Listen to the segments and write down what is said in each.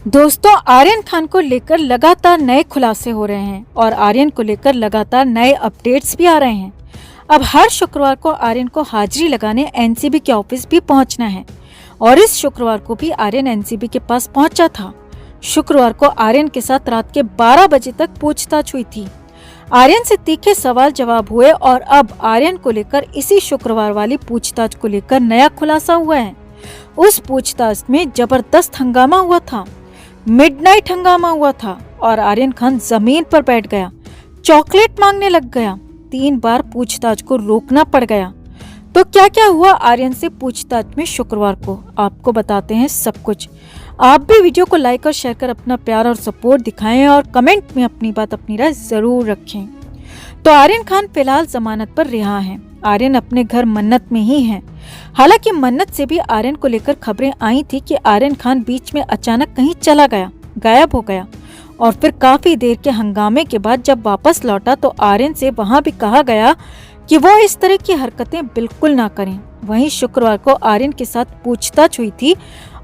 दोस्तों, आर्यन खान को लेकर लगातार नए खुलासे हो रहे हैं और आर्यन को लेकर लगातार नए अपडेट्स भी आ रहे हैं। अब हर शुक्रवार को आर्यन को हाजिरी लगाने एनसीबी के ऑफिस भी पहुंचना है और इस शुक्रवार को भी आर्यन एनसीबी के पास पहुंचा था। शुक्रवार को आर्यन के साथ रात के 12 बजे तक पूछताछ हुई थी। आर्यन से तीखे सवाल जवाब हुए और अब आर्यन को लेकर इसी शुक्रवार वाली पूछताछ को लेकर नया खुलासा हुआ है। उस पूछताछ में जबरदस्त हंगामा हुआ था, मिडनाइट हंगामा हुआ था और आर्यन खान जमीन पर बैठ गया, चॉकलेट मांगने लग गया। 3 बार पूछताछ को रोकना पड़ गया। तो क्या क्या हुआ आर्यन से पूछताछ में शुक्रवार को, आपको बताते हैं सब कुछ। आप भी वीडियो को लाइक और शेयर कर अपना प्यार और सपोर्ट दिखाएं और कमेंट में अपनी बात अपनी राय जरूर रखें। तो आर्यन खान फिलहाल जमानत पर रिहा हैं। आर्यन अपने घर मन्नत में ही हैं। हालांकि मन्नत से भी आर्यन को लेकर खबरें आई थी कि आर्यन खान बीच में अचानक कहीं चला गया, गायब हो गया और फिर काफी देर के हंगामे के बाद जब वापस लौटा तो आर्यन से वहां भी कहा गया कि वो इस तरह की हरकतें बिल्कुल ना करें। वहीं शुक्रवार को आर्यन के साथ पूछताछ हुई थी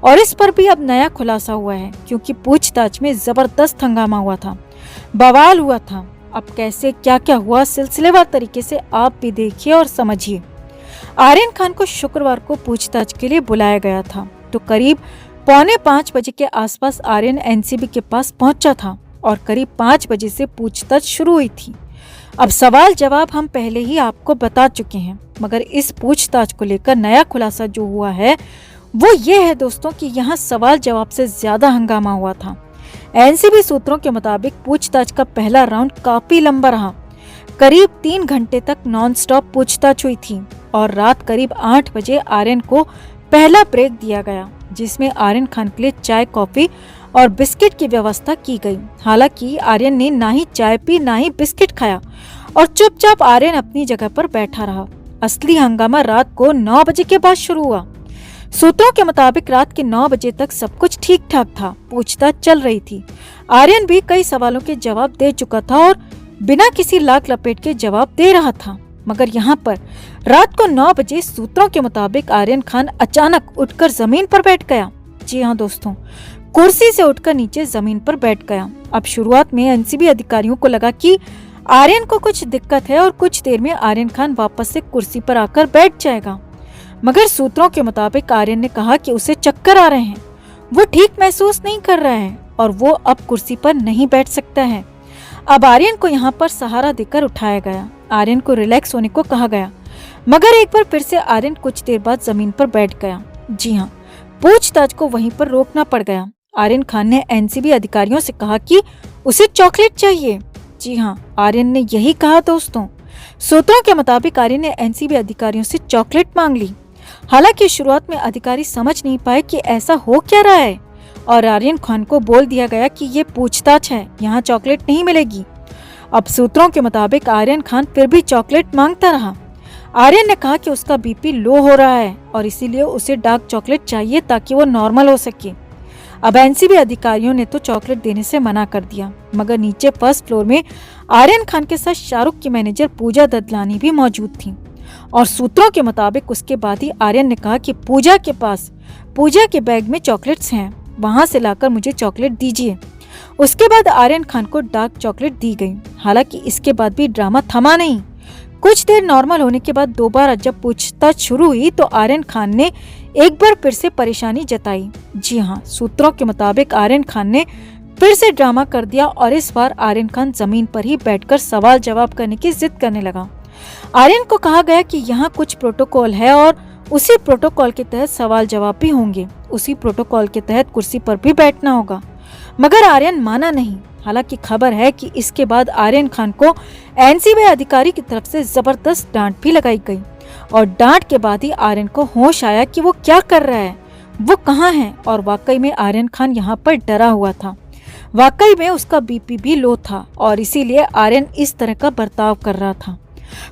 और इस पर भी अब नया खुलासा हुआ है, क्योंकि पूछताछ में जबरदस्त हंगामा हुआ था, बवाल हुआ था। अब कैसे क्या क्या हुआ सिलसिलेवार तरीके से आप भी देखिए और समझिए। आर्यन खान को शुक्रवार को पूछताछ के लिए बुलाया गया था तो करीब 4:45 बजे के आसपास आर्यन एनसीबी के पास पहुंचा था और करीब 5 बजे से पूछताछ शुरू हुई थी। अब सवाल जवाब हम पहले ही आपको बता चुके हैं, मगर इस पूछताछ को लेकर नया खुलासा जो हुआ है वो ये है दोस्तों कि यहाँ सवाल जवाब से ज्यादा हंगामा हुआ था। एनसीबी सूत्रों के मुताबिक पूछताछ का पहला राउंड काफी लंबा रहा। करीब 3 घंटे तक नॉनस्टॉप पूछताछ हुई थी और रात करीब 8 बजे आर्यन को पहला ब्रेक दिया गया, जिसमें आर्यन खान के लिए चाय, कॉफी और बिस्किट की व्यवस्था की गई। हालांकि आर्यन ने ना ही चाय पी ना ही बिस्किट खाया और चुपचाप आर्यन अपनी जगह पर बैठा रहा। असली हंगामा रात को 9 बजे के बाद शुरू हुआ। सूत्रों के मुताबिक रात के 9 बजे तक सब कुछ ठीक ठाक था, पूछताछ चल रही थी। आर्यन भी कई सवालों के जवाब दे चुका था और बिना किसी लाग लपेट के जवाब दे रहा था, मगर यहाँ पर रात को 9 बजे सूत्रों के मुताबिक आर्यन खान अचानक उठकर जमीन पर बैठ गया। जी हाँ दोस्तों, कुर्सी से उठकर नीचे जमीन पर बैठ गया। अब शुरुआत में एनसीबी अधिकारियों को लगा कि आर्यन को कुछ दिक्कत है और कुछ देर में आर्यन खान वापस से कुर्सी पर आकर बैठ जाएगा, मगर सूत्रों के मुताबिक आर्यन ने कहा कि उसे चक्कर आ रहे हैं, वो ठीक महसूस नहीं कर रहा है और वो अब कुर्सी पर नहीं बैठ सकता है। अब आर्यन को यहाँ पर सहारा देकर उठाया गया। आर्यन को रिलैक्स होने को कहा गया, मगर एक बार फिर से आर्यन कुछ देर बाद जमीन पर बैठ गया। जी हाँ, पूछताछ को वहीं पर रोकना पड़ गया। आर्यन खान ने एनसीबी अधिकारियों से कहा कि उसे चॉकलेट चाहिए। जी हाँ, आर्यन ने यही कहा दोस्तों। सूत्रों के मुताबिक आर्यन ने एनसीबी अधिकारियों से चॉकलेट मांग ली। हालांकि शुरुआत में अधिकारी समझ नहीं पाए कि ऐसा हो क्या रहा है और आर्यन खान को बोल दिया गया कि ये पूछताछ है, यहाँ चॉकलेट नहीं मिलेगी। अब सूत्रों के मुताबिक आर्यन खान फिर भी चॉकलेट मांगता रहा। आर्यन ने कहा कि उसका बीपी लो हो रहा है और इसीलिए उसे डार्क चॉकलेट चाहिए ताकि वो नॉर्मल हो सके। अब एनसीबी अधिकारियों ने तो चॉकलेट देने से मना कर दिया, मगर नीचे फर्स्ट फ्लोर में आर्यन खान के साथ शाहरुख की मैनेजर पूजा ददलानी भी मौजूद थी और सूत्रों के मुताबिक उसके बाद ही आर्यन ने कहा कि पूजा के बैग में चॉकलेट्स हैं, वहां से लाकर मुझे चॉकलेट दीजिए। उसके बाद आर्यन खान को डार्क चॉकलेट दी गई। हालांकि इसके बाद भी ड्रामा थमा नहीं। कुछ देर नॉर्मल होने के बाद दोबारा जब पूछताछ शुरू हुई तो आर्यन खान ने एक बार फिर से परेशानी जताई। जी हाँ, सूत्रों के मुताबिक आर्यन खान ने फिर से ड्रामा कर दिया और इस बार आर्यन खान जमीन पर ही बैठकर सवाल जवाब करने की जिद करने लगा। आर्यन को कहा गया कि यहाँ कुछ प्रोटोकॉल है और उसी प्रोटोकॉल के तहत सवाल जवाब भी होंगे, उसी प्रोटोकॉल के तहत कुर्सी पर भी बैठना होगा, मगर आर्यन माना नहीं। हालांकि खबर है कि इसके बाद आर्यन खान को एनसीबी अधिकारी की तरफ से जबरदस्त डांट भी लगाई गई और डांट के बाद ही आर्यन को होश आया कि वो क्या कर रहा है, वो कहाँ है। और वाकई में आर्यन खान यहाँ पर डरा हुआ था। वाकई में उसका बीपी भी लो था और इसीलिए आर्यन इस तरह का बर्ताव कर रहा था।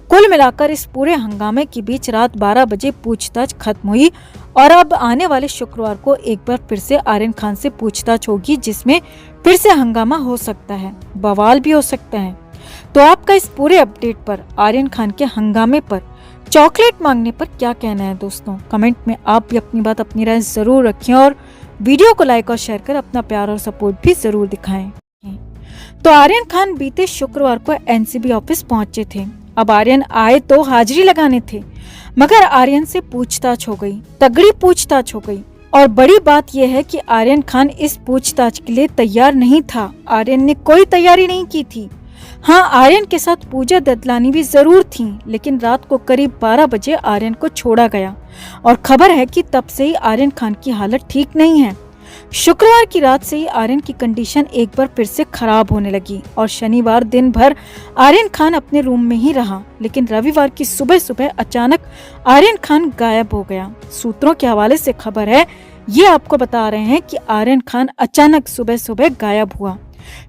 कुल मिलाकर इस पूरे हंगामे के बीच रात 12 बजे पूछताछ खत्म हुई और अब आने वाले शुक्रवार को एक बार फिर से आर्यन खान से पूछताछ होगी, जिसमें फिर से हंगामा हो सकता है, बवाल भी हो सकता है। तो आपका इस पूरे अपडेट पर, आर्यन खान के हंगामे पर, चॉकलेट मांगने पर क्या कहना है दोस्तों? कमेंट में आप भी अपनी बात अपनी राय जरूर रखें और वीडियो को लाइक और शेयर कर अपना प्यार और सपोर्ट भी जरूर दिखाएं। तो आर्यन खान बीते शुक्रवार को एनसीबी ऑफिस पहुंचे थे। अब आर्यन आए तो हाजिरी लगाने थे, मगर आर्यन से पूछताछ हो गई, तगड़ी पूछताछ हो गई। और बड़ी बात यह है कि आर्यन खान इस पूछताछ के लिए तैयार नहीं था। आर्यन ने कोई तैयारी नहीं की थी। हाँ, आर्यन के साथ पूजा ददलानी भी जरूर थी, लेकिन रात को करीब 12 बजे आर्यन को छोड़ा गया और खबर है कि तब से ही आर्यन खान की हालत ठीक नहीं है। शुक्रवार की रात से ही आर्यन की कंडीशन एक बार फिर से खराब होने लगी और शनिवार दिन भर आर्यन खान अपने रूम में ही रहा, लेकिन रविवार की सुबह सुबह अचानक आर्यन खान गायब हो गया। सूत्रों के हवाले से खबर है, ये आपको बता रहे हैं कि आर्यन खान अचानक सुबह सुबह गायब हुआ।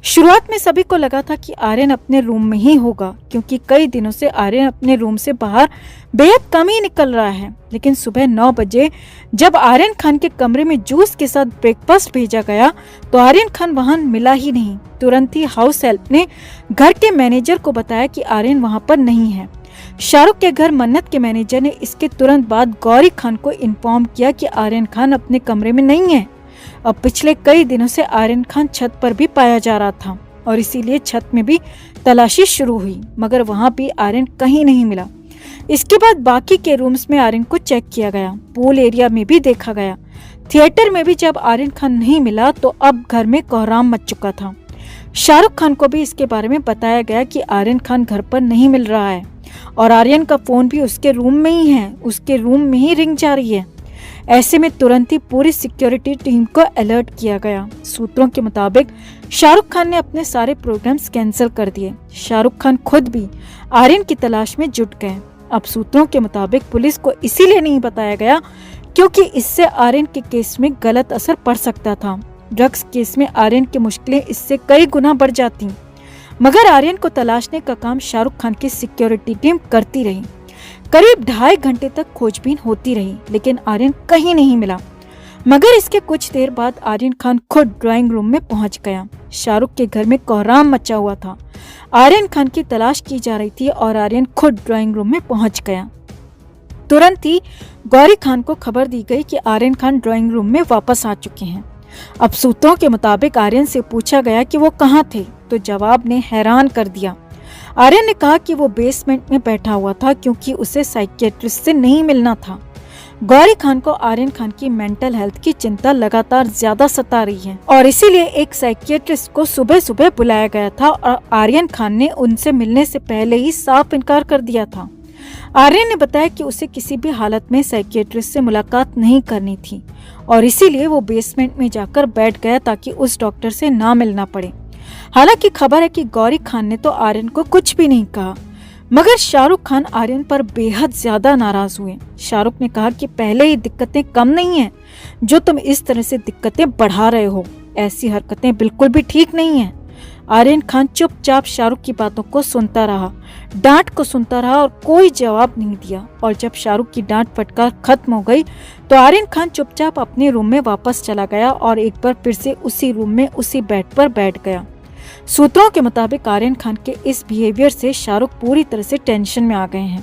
शुरुआत में सभी को लगा था कि आर्यन अपने रूम में ही होगा, क्योंकि कई दिनों से आर्यन अपने रूम से बाहर बेहद कम ही निकल रहा है। लेकिन सुबह 9 बजे जब आर्यन खान के कमरे में जूस के साथ ब्रेकफास्ट भेजा गया तो आर्यन खान वहां मिला ही नहीं। तुरंत ही हाउस हेल्प ने घर के मैनेजर को बताया कि आर्यन वहां पर नहीं है। शाहरुख के घर मन्नत के मैनेजर ने इसके तुरंत बाद गौरी खान को इन्फॉर्म किया कि आर्यन खान अपने कमरे में नहीं है। अब पिछले कई दिनों से आर्यन खान छत पर भी पाया जा रहा था और इसीलिए छत में भी तलाशी शुरू हुई, मगर वहां भी आर्यन कहीं नहीं मिला। इसके बाद बाकी के रूम्स में आर्यन को चेक किया गया, पूल एरिया में भी देखा गया, थिएटर में भी। जब आर्यन खान नहीं मिला तो अब घर में कोहराम मच चुका था। शाहरुख खान को भी इसके बारे में बताया गया कि आर्यन खान घर पर नहीं मिल रहा है और आर्यन का फोन भी उसके रूम में ही है, उसके रूम में ही रिंग जा रही है। ऐसे में तुरंत ही पूरी सिक्योरिटी टीम को अलर्ट किया गया। सूत्रों के मुताबिक शाहरुख खान ने अपने सारे प्रोग्राम्स कैंसिल कर दिए। शाहरुख खान खुद भी आर्यन की तलाश में जुट गए। अब सूत्रों के मुताबिक पुलिस को इसीलिए नहीं बताया गया क्योंकि इससे आर्यन के केस में गलत असर पड़ सकता था। ड्रग्स केस में आर्यन की मुश्किलें इससे कई गुना बढ़ जाती, मगर आर्यन को तलाशने का काम शाहरुख खान की सिक्योरिटी टीम करती रही। करीब 2.5 घंटे तक खोजबीन होती रही, लेकिन आर्यन कहीं नहीं मिला। मगर इसके कुछ देर बाद आर्यन खान खुद ड्राइंग रूम में पहुंच गया। शाहरुख के घर में कोहराम मचा हुआ था। आर्यन खान की तलाश की जा रही थी और आर्यन खुद ड्राइंग रूम में पहुंच गया। तुरंत ही गौरी खान को खबर दी गई कि आर्यन खान ड्राइंग रूम में वापस आ चुके हैं। अब सूत्रों के मुताबिक आर्यन से पूछा गया कि वो कहाँ थे, तो जवाब ने हैरान कर दिया। आर्यन ने कहा कि वो बेसमेंट में बैठा हुआ था क्योंकि उसे साइकियाट्रिस्ट से नहीं मिलना था। गौरी खान को आर्यन खान की मेंटल हेल्थ की चिंता लगातार ज्यादा सता रही है और इसीलिए एक साइकियाट्रिस्ट को सुबह सुबह बुलाया गया था और आर्यन खान ने उनसे मिलने से पहले ही साफ इनकार कर दिया था। आर्यन ने बताया कि उसे किसी भी हालत में साइकियाट्रिस्ट से मुलाकात नहीं करनी थी और इसीलिए वो बेसमेंट में जाकर बैठ गया ताकि उस डॉक्टर से ना मिलना पड़े। हालांकि खबर है कि गौरी खान ने तो आर्यन को कुछ भी नहीं कहा, मगर शाहरुख खान आर्यन पर बेहद ज्यादा नाराज हुए। शाहरुख ने कहा कि पहले ही दिक्कतें कम नहीं हैं, जो तुम इस तरह से दिक्कतें बढ़ा रहे हो, ऐसी हरकतें बिल्कुल भी ठीक नहीं हैं। आर्यन खान चुपचाप शाहरुख की बातों को सुनता रहा, डांट को सुनता रहा और कोई जवाब नहीं दिया। और जब शाहरुख की डांट फटकार खत्म हो गई तो आर्यन खान चुपचाप अपने रूम में वापस चला गया और एक बार फिर से उसी रूम में उसी बेड पर बैठ गया। सूत्रों के मुताबिक आर्यन खान के इस बिहेवियर से शाहरुख पूरी तरह से टेंशन में आ गए हैं।